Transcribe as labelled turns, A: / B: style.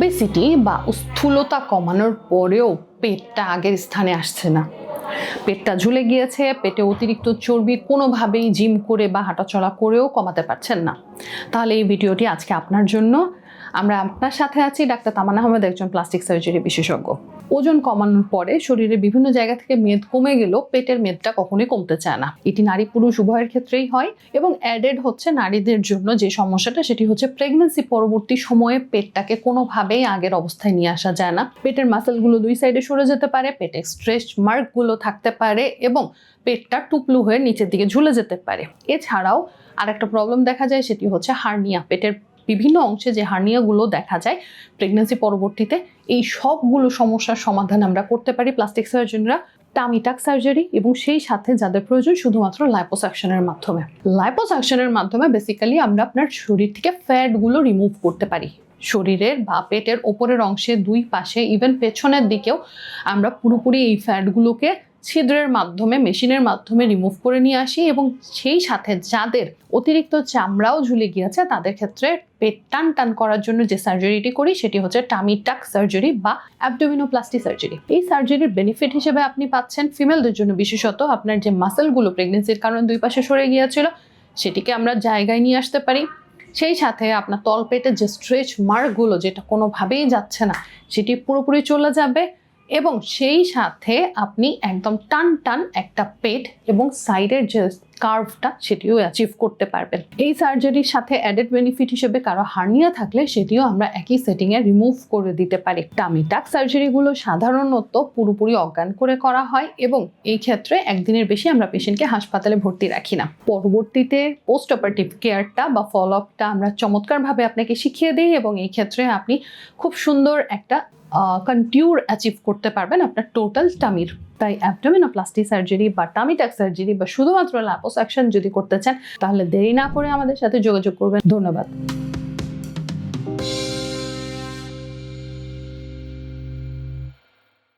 A: Obesity বা স্থূলতা কমানোর পরেও পেটটা আগের স্থানে আসছে না, পেটটা ঝুলে গিয়েছে, পেটে অতিরিক্ত চর্বি কোনোভাবেই জিম করে বা হাঁটাচলা করেও কমাতে পারছেন না, তাহলে এই ভিডিওটি আজকে আপনার জন্য। আমরা আপনার সাথে আছি ডাক্তার তামান্না আহমেদ, একজন প্লাস্টিক সার্জারি বিশেষজ্ঞ। ওজন কমানোর পরে শরীরের বিভিন্ন জায়গা থেকে মেদ কমে গেলেও পেটের মেদটা কখনোই কমতে চায় না। এটি নারী পুরুষ উভয়ের ক্ষেত্রেই হয় এবং অ্যাডেড হচ্ছে নারীদের জন্য যে সমস্যাটা, সেটি হচ্ছে প্রেগন্যান্সি পরবর্তী সময়ে পেটটাকে কোনোভাবেই আগের অবস্থায় নিয়ে আসা যায় না। পেটের মাসেলগুলো দুই সাইডে সরে যেতে পারে, পেটে স্ট্রেচ মার্কগুলো থাকতে পারে এবং পেটটা টুকলু হয়ে নিচের দিকে ঝুলে যেতে পারে। এছাড়াও আরেকটা প্রবলেম দেখা যায়, সেটি হচ্ছে হার্নিয়া। পেটের বিভিন্ন অংশে যে হার্নিয়াগুলো দেখা যায় প্রেগন্যান্সি পরবর্তীতে, এই সবগুলো সমস্যার সমাধান আমরা করতে পারি প্লাস্টিক সার্জনরা টামি টাক সার্জারি এবং সেই সাথে যাদের প্রয়োজন শুধুমাত্র লাইপোসাকশনের মাধ্যমে। লাইপোসাকশনের মাধ্যমে বেসিক্যালি আমরা আপনার শরীর থেকে ফ্যাটগুলো রিমুভ করতে পারি। শরীরের বা পেটের ওপরের অংশে দুই পাশে ইভেন পেছনের দিকেও আমরা পুরোপুরি এই ফ্যাটগুলোকে ছিদ্রের মাধ্যমে মেশিনের মাধ্যমে রিমুভ করে নিয়ে আসি এবং সেই সাথে যাদের অতিরিক্ত চামড়াও ঝুলে গিয়েছে তাদের ক্ষেত্রে পেট টান টান করার জন্য যে সার্জারিটি করি সেটি হচ্ছে টামি টাক সার্জারি বা অ্যাবডোমিনোপ্লাস্টি সার্জারি। এই সার্জারির বেনিফিট হিসেবে আপনি পাচ্ছেন ফিমেলদের জন্য বিশেষত আপনার যে মাসেলগুলো প্রেগনেন্সির কারণে দুই পাশে সরে গিয়েছিল সেটিকে আমরা জায়গায় নিয়ে আসতে পারি। সেই সাথে আপনার তলপেটের যে স্ট্রেচ মার্কগুলো যেটা কোনোভাবেই যাচ্ছে না সেটি পুরোপুরি চলে যাবে এবং সেই সাথে আপনি একদম টান টান একটা পেট এবং সাইডের যে কার্ভটা সেটিও অ্যাচিভ করতে পারবেন। এই সার্জারির সাথে অ্যাডেড বেনিফিট হিসেবে কারো হার্নিয়া থাকলে সেটিও আমরা একই সেটিংয়ে রিমুভ করে দিতে পারি। টামি টাক সার্জারিগুলো সাধারণত পুরোপুরি অজ্ঞান করে করা হয় এবং এই ক্ষেত্রে একদিনের বেশি আমরা পেশেন্টকে হাসপাতালে ভর্তি রাখি না। পরবর্তীতে পোস্ট অপারেটিভ কেয়ারটা বা ফলো আপটা আমরা চমৎকারভাবে আপনাকে শিখিয়ে দিই এবং এই ক্ষেত্রে আপনি খুব সুন্দর একটা কন্টিউর অ্যাচিভ করতে পারবেন আপনার টোটাল টামির। তাই অ্যাবডোমিনোপ্লাস্টি সার্জারি বা টামি টাক সার্জারি বা শুধুমাত্র লাইপোসাকশন যদি করতে চান তাহলে দেরি না করে আমাদের সাথে যোগাযোগ করবেন। ধন্যবাদ।